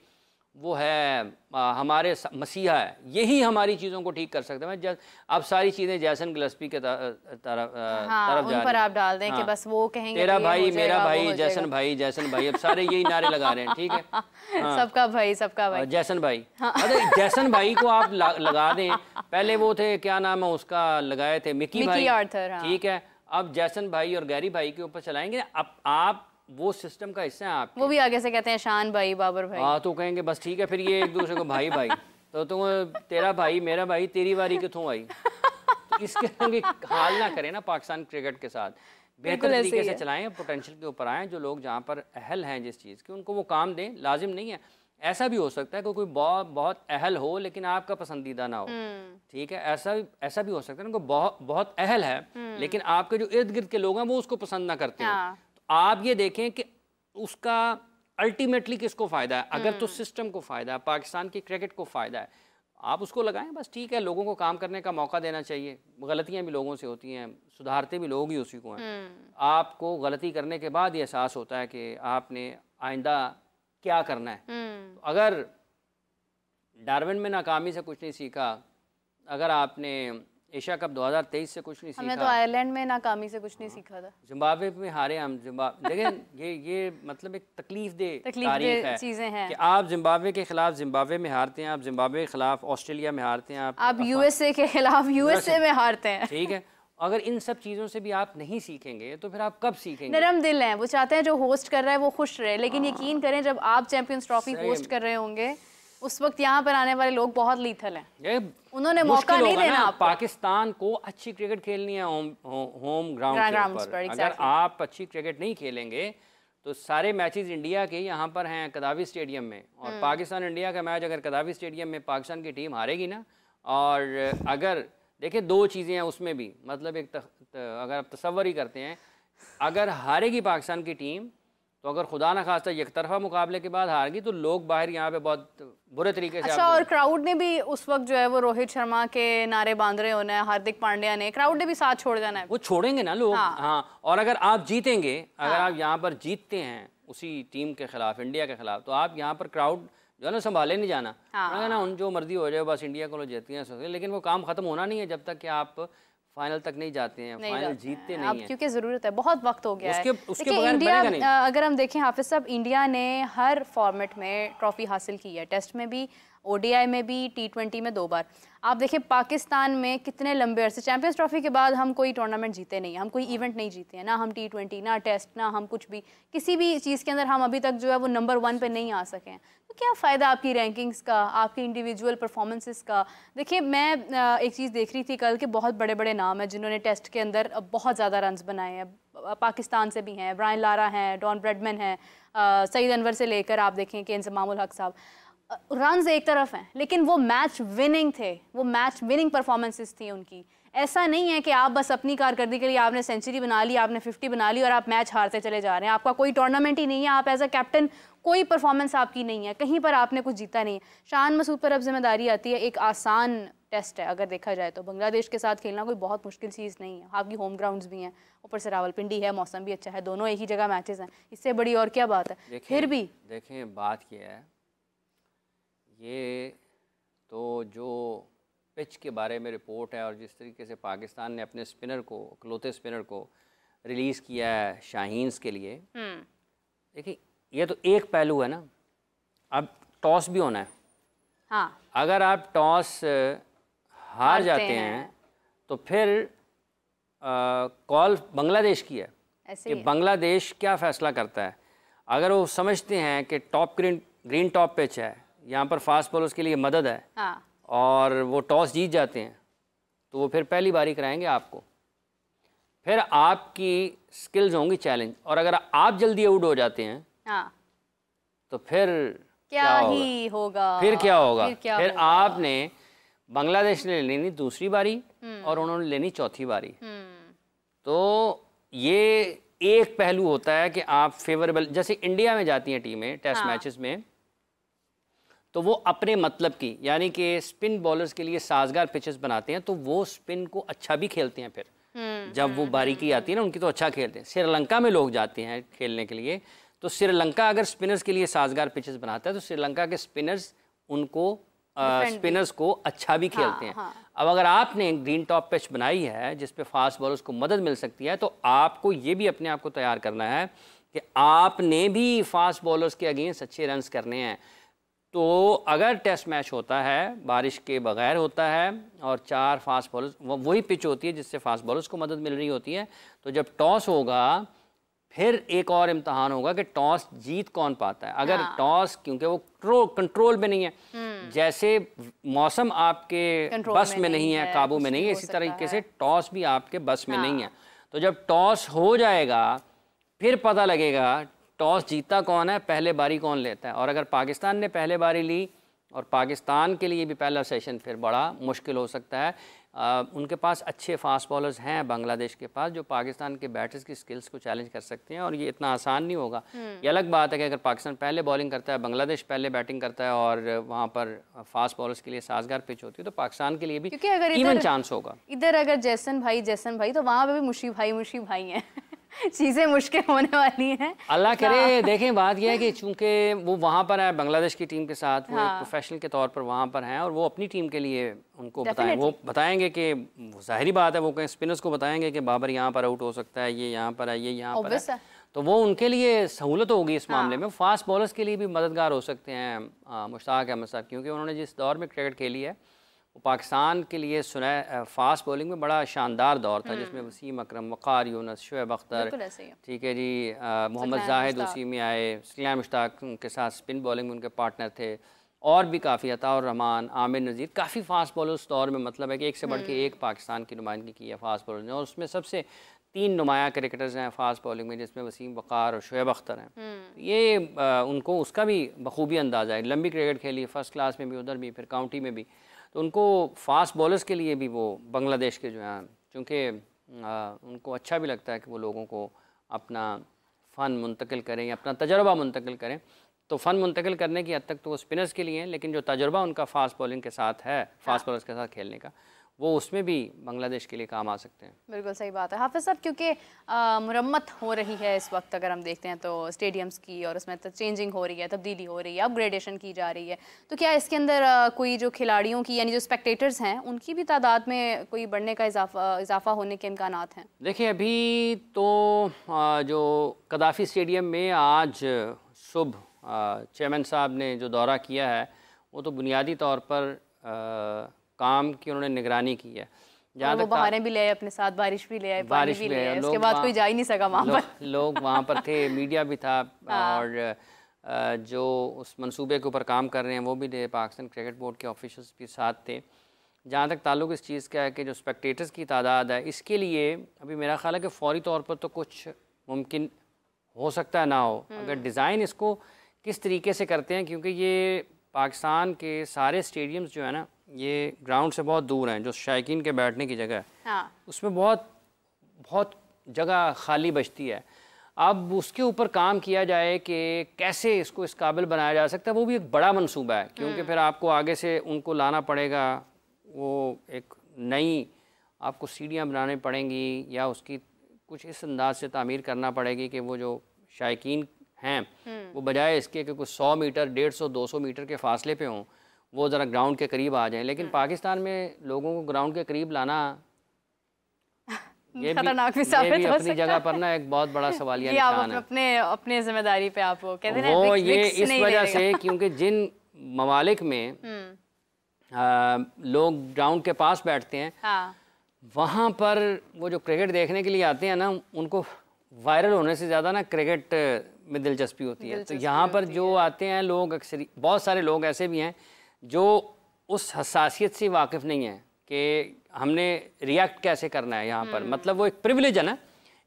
वो है हमारे मसीहा है, यही हमारी चीज़ों को ठीक कर सकते हैं। अब सारी चीज़ें जैसन गिलस्पी के तरफ जा रही हैं, आप डाल दें कि बस वो कहेंगे तेरा भाई, मेरा भाई, जैसन भाई, अब सारे यही नारे लगा रहे हैं। ठीक है, सबका भाई, जैसन भाई। अरे जैसन भाई को आप लगा दें, पहले वो थे, क्या नाम है उसका, लगाए थे मिकी भाई, ठीक है, अब जैसन भाई और गैरी भाई के ऊपर चलाएंगे। अब आप वो सिस्टम का हिस्सा है आप, वो भी आगे से कहते हैं शान भाई, बाबर भाई, हाँ, तो कहेंगे बस ठीक है, फिर ये एक दूसरे को भाई तो तुम तेरा भाई, मेरा भाई, तेरी बारी कितों आई। तो इसके हाल ना करें ना पाकिस्तान क्रिकेट के साथ, बेहतर तरीके से चलाएं, पोटेंशियल के ऊपर आएँ। जो लोग जहाँ पर अहल हैं जिस चीज़ के, उनको वो काम दें। लाजिम नहीं है, ऐसा भी हो सकता है कि कोई बहुत अहल हो लेकिन आपका पसंदीदा ना हो, ठीक है, ऐसा भी हो सकता है। उनको बहुत अहल है लेकिन आपके जो इर्द गिर्द के लोग हैं वो उसको पसंद ना करते हैं। आप ये देखें कि उसका अल्टीमेटली किसको फ़ायदा है। अगर तो सिस्टम को फ़ायदा है, पाकिस्तान की क्रिकेट को फ़ायदा है, आप उसको लगाएं, बस ठीक है। लोगों को काम करने का मौका देना चाहिए। गलतियां भी लोगों से होती हैं, सुधारते भी लोग ही उसी को हैं। आपको गलती करने के बाद ये एहसास होता है कि आपने आइंदा क्या करना है। अगर डार्विन में नाकामी से कुछ नहीं सीखा, अगर आपने एशिया कप 2023 से कुछ नहीं सीखा, हमने तो आयरलैंड में नाकामी से कुछ नहीं सीखा था, जिम्बाब्वे में हारे हम, देखिए ये मतलब एक तकलीफ दे तारीख है चीजें हैं कि आप जिम्बाब्वे के खिलाफ जिम्बाब्वे में हारते हैं, आप जिम्बाब्वे के खिलाफ ऑस्ट्रेलिया में हारते हैं, आप यूएसए के खिलाफ यूएसए में हारते हैं। ठीक है, अगर इन सब चीज़ों से भी आप नहीं सीखेंगे तो फिर आप कब सीखेंगे? नरम दिल हैं, वो चाहते हैं जो होस्ट कर रहा है वो खुश रहे, लेकिन यकीन करें जब आप चैंपियंस ट्रॉफी होस्ट कर रहे होंगे उस वक्त यहाँ पर आने वाले लोग बहुत लीथल हैं, उन्होंने मौका नहीं देना आपको। पाकिस्तान को अच्छी क्रिकेट खेलनी है होम ग्राउंड पर, अगर आप अच्छी क्रिकेट नहीं खेलेंगे तो सारे मैचेस इंडिया के यहाँ पर हैं कदावी स्टेडियम में, और पाकिस्तान इंडिया का मैच अगर कदावी स्टेडियम में पाकिस्तान की टीम हारेगी ना, और अगर देखिए दो चीज़ें हैं उसमें भी, मतलब एक अगर आप तसव्वुर ही करते हैं, अगर हारेगी पाकिस्तान की टीम तो अगर खुदा ना खास्ता एक तरफा मुकाबले के बाद हार गई तो लोग बाहर यहाँ पे बहुत बुरे तरीके से। अच्छा, और क्राउड ने भी उस वक्त जो है वो रोहित शर्मा के नारे बांध रहे होना है, हार्दिक पांड्या ने, क्राउड ने भी साथ छोड़ जाना है, वो छोड़ेंगे ना लोग। हाँ, और अगर आप जीतेंगे, अगर आप यहाँ पर जीतते हैं उसी टीम के खिलाफ, इंडिया के खिलाफ, तो आप यहाँ पर क्राउड जो है ना संभाले नहीं जाना, ना उन जो मर्जी हो जाए बस इंडिया को जीतती हैं, लेकिन वो काम खत्म होना नहीं है जब तक कि आप फाइनल तक नहीं जाते हैं, फाइनल जीतते नहीं हैं, क्योंकि ज़रूरत है, बहुत वक्त हो गया है। उसके बगैर इंडिया, अगर हम देखें हाफिज साहब, इंडिया ने हर फॉर्मेट में ट्रॉफी हासिल की है, टेस्ट में भी, ओडीआई में भी, T20 में 2 बार। आप देखें पाकिस्तान में कितने लंबे अरसे, चैंपियंस ट्रॉफी के बाद हम कोई टूर्नामेंट जीते नहीं, हम कोई इवेंट नहीं जीते हैं, ना हम T20, ना टेस्ट, ना हम कुछ भी, किसी भी चीज़ के अंदर हम अभी तक जो है वो नंबर 1 पे नहीं आ सके हैं। तो क्या फ़ायदा आपकी रैंकिंग्स का, आपकी इंडिविजुअल परफॉर्मेंसेस का? देखिए मैं एक चीज़ देख रही थी कल के, बहुत बड़े बड़े नाम हैं जिन्होंने टेस्ट के अंदर बहुत ज़्यादा रन्स बनाए हैं, पाकिस्तान से भी हैं, ब्रायन लारा हैं, डॉन ब्रेडमैन हैं, सईद अनवर से लेकर आप देखें कि इंजमामुल हक साहब, रन्स एक तरफ हैं लेकिन वो मैच विनिंग थे, वो मैच विनिंग परफॉर्मेंसेस थी उनकी। ऐसा नहीं है कि आप बस अपनी कारकर्दगी के लिए आपने सेंचुरी बना ली, आपने 50 बना ली और आप मैच हारते चले जा रहे हैं, आपका कोई टूर्नामेंट ही नहीं है, आप एज अ कैप्टन कोई परफॉर्मेंस आपकी नहीं है, कहीं पर आपने कुछ जीता नहीं है। शान मसूद पर अब जिम्मेदारी आती है, एक आसान टेस्ट है अगर देखा जाए तो, बांग्लादेश के साथ खेलना कोई बहुत मुश्किल चीज़ नहीं है, आपकी होम ग्राउंड्स भी हैं, ऊपर से रावलपिंडी है, मौसम भी अच्छा है, दोनों एक ही जगह मैचेस हैं, इससे बड़ी और क्या बात है। फिर भी देखें बात यह है, ये तो जो पिच के बारे में रिपोर्ट है और जिस तरीके से पाकिस्तान ने अपने स्पिनर को, इकलौते स्पिनर को रिलीज़ किया है शाहीन्स के लिए, देखिए ये तो एक पहलू है ना, अब टॉस भी होना है। हाँ, अगर आप टॉस हार जाते हैं तो फिर कॉल बांग्लादेश की है कि बांग्लादेश क्या फ़ैसला करता है। अगर वो समझते हैं कि टॉप ग्रीन टॉप पिच है, यहाँ पर फास्ट बॉलर्स के लिए मदद है, और वो टॉस जीत जाते हैं तो वो फिर पहली बारी कराएंगे आपको, फिर आपकी स्किल्स होंगी चैलेंज, और अगर आप जल्दी आउट हो जाते हैं तो फिर क्या ही होगा, फिर क्या होगा, फिर आपने, बांग्लादेश ने लेनी दूसरी बारी और उन्होंने लेनी चौथी बारी। तो ये एक पहलू होता है कि आप फेवरेबल, जैसे इंडिया में जाती हैं टीमें टेस्ट मैचेस में, तो वो अपने मतलब की, यानी कि स्पिन बॉलर्स के लिए साजगार पिचेस बनाते हैं, तो वो स्पिन को अच्छा भी खेलते हैं। फिर जब वो बारीकी आती है ना उनकी, तो अच्छा खेलते हैं। श्रीलंका में लोग जाते हैं खेलने के लिए, तो श्रीलंका अगर स्पिनर्स के लिए साजगार पिचेस बनाता है तो श्रीलंका के स्पिनर्स उनको स्पिनर्स को अच्छा भी खेलते हैं। अब अगर आपने ग्रीन टॉप पिच बनाई है जिस पे फास्ट बॉलर्स को मदद मिल सकती है, तो आपको ये भी अपने आप को तैयार करना है कि आपने भी फास्ट बॉलर्स के अगेंस्ट अच्छे रन्स करने हैं। तो अगर टेस्ट मैच होता है, बारिश के बगैर होता है, और 4 फास्ट बॉलर्स, वही पिच होती है जिससे फास्ट बॉलर्स को मदद मिल रही होती है, तो जब टॉस होगा फिर एक और इम्तहान होगा कि टॉस जीत कौन पाता है। अगर टॉस, क्योंकि वो कंट्रोल में नहीं है, जैसे मौसम आपके बस में नहीं है, काबू में नहीं है, इसी तरीके से टॉस भी आपके बस में नहीं है। तो जब टॉस हो जाएगा फिर पता लगेगा टॉस जीता कौन है, पहले बारी कौन लेता है। और अगर पाकिस्तान ने पहले बारी ली, और पाकिस्तान के लिए भी पहला सेशन फिर बड़ा मुश्किल हो सकता है। उनके पास अच्छे फास्ट बॉलर्स हैं बांग्लादेश के पास, जो पाकिस्तान के बैटर्स की स्किल्स को चैलेंज कर सकते हैं, और ये इतना आसान नहीं होगा। ये अलग बात है कि अगर पाकिस्तान पहले बॉलिंग करता है, बांग्लादेश पहले बैटिंग करता है, और वहाँ पर फास्ट बॉलर्स के लिए साजगार पिच होती है, तो पाकिस्तान के लिए भी इवन चांस होगा। इधर अगर जैसन भाई तो वहाँ पे भी मुशी भाई हैं चीज़ें मुश्किल होने वाली हैं। अल्लाह करे। देखें बात यह है कि चूंकि वो वहाँ पर है बांग्लादेश की टीम के साथ, वो एक प्रोफेशनल के तौर पर वहाँ पर हैं और वो अपनी टीम के लिए उनको बताएं, वो बताएंगे कि ज़ाहिरी बात है वो कहीं स्पिनर्स को बताएंगे कि बाबर यहाँ पर आउट हो सकता है, ये यहाँ पर है, ये यहाँ पर है, तो वो उनके लिए सहूलत होगी इस मामले में। फास्ट बॉलर्स के लिए भी मददगार हो सकते हैं मुश्ताक अहमद साहब, क्योंकि उन्होंने जिस दौर में क्रिकेट खेली है वो पाकिस्तान के लिए फास्ट बॉलिंग में बड़ा शानदार दौर था, जिसमें वसीम अकरम, वक़ार यूनुस, शुएब अख्तर, ठीक है जी, मोहम्मद जाहिद उसी में आए, सलाम मुश्ताक के साथ स्पिन बॉलिंग में उनके पार्टनर थे, और भी काफ़ी अताउर रहमान, आमिर नज़ीर, काफ़ी फास्ट बॉलर उस दौर में, मतलब है कि एक से बढ़ के एक पाकिस्तान की नुमाइंदगी की है फास्ट बॉलर ने, और उसमें सबसे 3 नुमाया क्रिकेटर्स हैं फास्ट बॉलिंग में, जिसमें वसीम, वक़ार और शुएब अख्तर हैं। ये उनको उसका भी बखूबी अंदाज़ा है, लंबी क्रिकेट खेली, फर्स्ट क्लास में भी, उधर भी, फिर काउंटी में भी, तो उनको फास्ट बॉलर्स के लिए भी वो बांग्लादेश के जो हैं, चूँकि उनको अच्छा भी लगता है कि वो लोगों को अपना फ़न मुंतकिल करें, अपना तजर्बा मुंतकिल करें, तो फ़न मुंतकिल करने की हद तक तो वो स्पिनर्स के लिए हैं, लेकिन जो तजर्बा उनका फास्ट बॉलिंग के साथ है, फास्ट बॉलर्स के साथ खेलने का, वो उसमें भी बांग्लादेश के लिए काम आ सकते हैं। बिल्कुल सही बात है हाफिज़ साहब, क्योंकि मुरम्मत हो रही है इस वक्त, अगर हम देखते हैं तो स्टेडियम्स की, और उसमें तो चेंजिंग हो रही है, तब्दीली हो रही है, अपग्रेडेशन की जा रही है, तो क्या इसके अंदर कोई जो खिलाड़ियों की यानी जो स्पेक्टेटर्स हैं उनकी भी तादाद में कोई बढ़ने का इजाफा होने के इम्कानात हैं? देखिए अभी तो जो कदाफ़ी स्टेडियम में आज सुबह चेयरमैन साहब ने जो दौरा किया है, वो तो बुनियादी तौर पर काम की उन्होंने निगरानी की है। जहाँ वो बहारें भी ले आए अपने साथ, बारिश भी ले आए, बारिश भी ले आए, उसके बाद कोई जा ही नहीं सका वहाँ पर। लोग वहाँ पर थे, मीडिया भी था, और जो उस मंसूबे के ऊपर काम कर रहे हैं वो भी थे, पाकिस्तान क्रिकेट बोर्ड के ऑफिशियल्स भी साथ थे। जहाँ तक ताल्लुक़ इस चीज़ का है कि जो स्पेक्टेटर्स की तादाद है, इसके लिए अभी मेरा ख्याल है कि फ़ौरी तौर पर तो कुछ मुमकिन हो सकता है ना हो, अगर डिज़ाइन इसको किस तरीके से करते हैं, क्योंकि ये पाकिस्तान के सारे स्टेडियम्स जो है ना, ये ग्राउंड से बहुत दूर हैं, जो शायकीन के बैठने की जगह है, उसमें बहुत जगह खाली बचती है। अब उसके ऊपर काम किया जाए कि कैसे इसको इस काबिल बनाया जा सकता है, वो भी एक बड़ा मंसूबा है, क्योंकि फिर आपको आगे से उनको लाना पड़ेगा, वो एक नई आपको सीढ़ियाँ बनानी पड़ेंगी, या उसकी कुछ इस अंदाज से तामीर करना पड़ेगी कि वो जो शायकीन हैं वो बजाय इसके कि कुछ 100 मीटर, 150, 200 मीटर के फासले पे हों, वो ज़रा ग्राउंड के करीब आ जाएं। लेकिन पाकिस्तान में लोगों को ग्राउंड के करीब लाना ये भी अपनी जगह पर ना एक बहुत बड़ा सवालिया निशान है। अपने जिम्मेदारी पे आप वो कहते हैं वो ये इस वजह से क्योंकि जिन ममालिक में लोग ग्राउंड के पास बैठते हैं, वहाँ पर वो जो क्रिकेट देखने के लिए आते हैं ना, उनको वायरल होने से ज़्यादा ना क्रिकेट में दिलचस्पी होती है। तो यहाँ पर जो आते हैं लोग, अक्सर बहुत सारे लोग ऐसे भी हैं जो उस हसासियत से वाकिफ़ नहीं है कि हमने रिएक्ट कैसे करना है यहाँ पर, मतलब वो एक प्रिविलेज है ना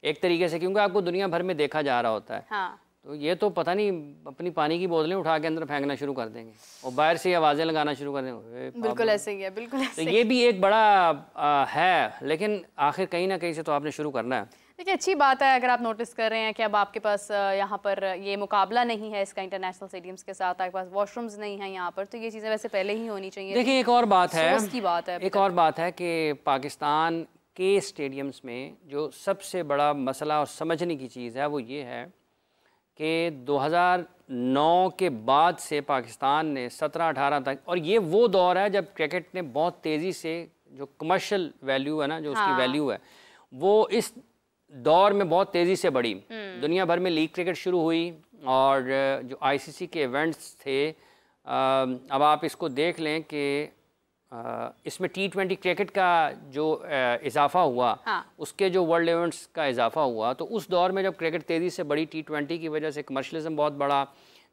एक तरीके से, क्योंकि आपको दुनिया भर में देखा जा रहा होता है। तो ये तो पता नहीं अपनी पानी की बोतलें उठा के अंदर फेंकना शुरू कर देंगे और बाहर से आवाज़ें लगाना शुरू कर देंगे। बिल्कुल ऐसे ही है, बिल्कुल ऐसे। तो ये भी एक बड़ा है, लेकिन आखिर कहीं ना कहीं से तो आपने शुरू करना है। देखिए अच्छी बात है अगर आप नोटिस कर रहे हैं कि अब आपके पास यहाँ पर ये मुकाबला नहीं है इसका इंटरनेशनल स्टेडियम्स के साथ, आपके पास वॉशरूम्स नहीं हैं यहाँ पर, तो ये चीज़ें वैसे पहले ही होनी चाहिए। देखिए एक और बात है, एक और बात है कि पाकिस्तान के स्टेडियम्स में जो सबसे बड़ा मसला और समझने की चीज़ है वो ये है कि 2009 के बाद से पाकिस्तान ने 17-18 तक, और ये वो दौर है जब क्रिकेट ने बहुत तेज़ी से जो कमर्शियल वैल्यू है ना, जो उसकी वैल्यू है वो इस दौर में बहुत तेज़ी से बढ़ी। दुनिया भर में लीग क्रिकेट शुरू हुई और जो आईसीसी के इवेंट्स थे, अब आप इसको देख लें कि इसमें T20 क्रिकेट का जो इजाफा हुआ, उसके जो वर्ल्ड इवेंट्स का इजाफा हुआ, तो उस दौर में जब क्रिकेट तेज़ी से बढ़ी, T20 की वजह से कमर्शलिज्म बहुत बढ़ा,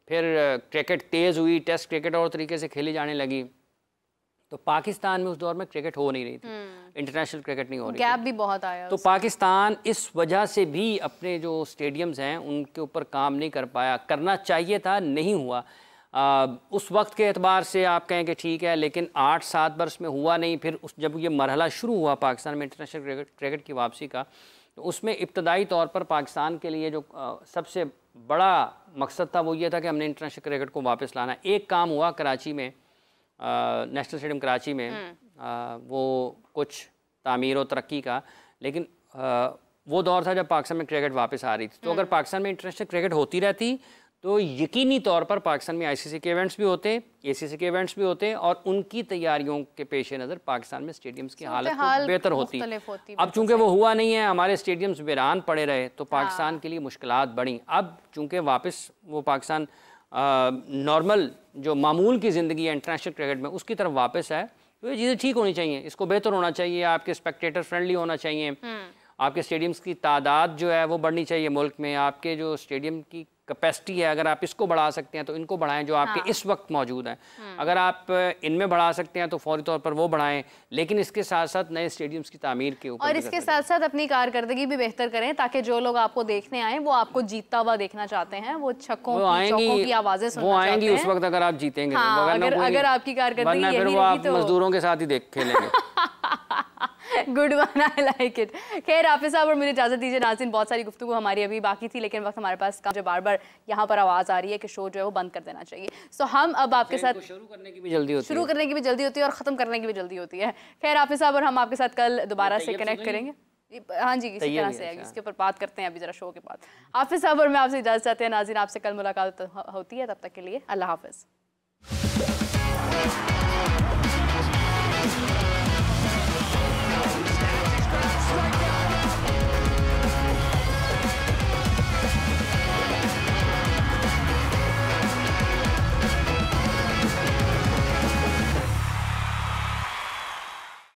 फिर क्रिकेट तेज़ हुई, टेस्ट क्रिकेट और तरीके से खेली जाने लगी, तो पाकिस्तान में उस दौर में क्रिकेट हो नहीं रही थी, इंटरनेशनल क्रिकेट नहीं हो रही, गैप भी बहुत आया। तो पाकिस्तान इस वजह से भी अपने जो स्टेडियम्स हैं उनके ऊपर काम नहीं कर पाया, करना चाहिए था, नहीं हुआ। उस वक्त के एतबार से आप कहें कि ठीक है, लेकिन 8-7 वर्ष में हुआ नहीं। फिर जब ये मरहला शुरू हुआ पाकिस्तान में इंटरनेशनल क्रिकेट की वापसी का, तो उसमें इब्तदाई तौर पर पाकिस्तान के लिए जो सबसे बड़ा मकसद था वो ये था कि हमने इंटरनेशनल क्रिकेट को वापस लाना। एक काम हुआ कराची में, नेशनल स्टेडियम कराची में, वो कुछ तामीर और तरक्की का, लेकिन वो दौर था जब पाकिस्तान में क्रिकेट वापस आ रही थी। तो अगर पाकिस्तान में इंटरनेशनल क्रिकेट होती रहती तो यकीनी तौर पर पाकिस्तान में आईसीसी के इवेंट्स भी होते, एसीसी के इवेंट्स भी होते और उनकी तैयारियों के पेश नज़र पाकिस्तान में स्टेडियम्स की हालत बेहतर होती। अब चूंकि वो हुआ नहीं है, हमारे स्टेडियम्स वीरान पड़े रहे, तो पाकिस्तान के लिए मुश्किलात बढ़ी। अब चूंकि वापस वो पाकिस्तान नॉर्मल जो मामूल की ज़िंदगी है इंटरनेशनल क्रिकेट में उसकी तरफ वापस है, तो ये चीज़ें ठीक होनी चाहिए, इसको बेहतर होना चाहिए, आपके स्पेक्टेटर फ्रेंडली होना चाहिए, आपके स्टेडियम्स की तादाद जो है वो बढ़नी चाहिए मुल्क में, आपके जो स्टेडियम की कैपेसिटी है अगर आप इसको बढ़ा सकते हैं तो इनको बढ़ाएं जो आपके इस वक्त मौजूद हैं। अगर आप इनमें बढ़ा सकते हैं तो फौरी तौर पर वो बढ़ाएं, लेकिन इसके साथ साथ नए स्टेडियम्स की तामीर के ऊपर और इसके साथ साथ अपनी कारकर्दगी भी बेहतर करें ताकि जो लोग आपको देखने आए वो आपको जीतता हुआ देखना चाहते हैं, वो छक्कों की आवाजें सुनना वो आएंगी उस वक्त अगर आप जीतेंगे। अगर आपकी कारकर्दगी फिर वो आप मजदूरों के साथ ही खेलेंगे। Good one, I like it. खैर हाफिज साहब और मुझे इजाज़त दीजिए। नाज़रीन, बहुत सारी गुफ्तगू हमारी अभी बाकी थी लेकिन वक्त हमारे पास जो बार बार यहाँ पर आवाज़ आ रही है कि शो जो है वो बंद कर देना चाहिए। सो हम अब आपके साथ शुरू करने की भी जल्दी होती है और ख़त्म करने की भी जल्दी होती है। खैर हाफिज साहब और हम आपके साथ कल दोबारा से कनेक्ट करेंगे। हाँ जी, इसी तरह से इसके ऊपर बात करते हैं अभी ज़रा शो के बाद। हाफिज साहब और मैं आपसे इजाज़त चाहते हैं। नाज़रीन, आपसे कल मुलाकात होती है, तब तक के लिए अल्लाह हाफिज़।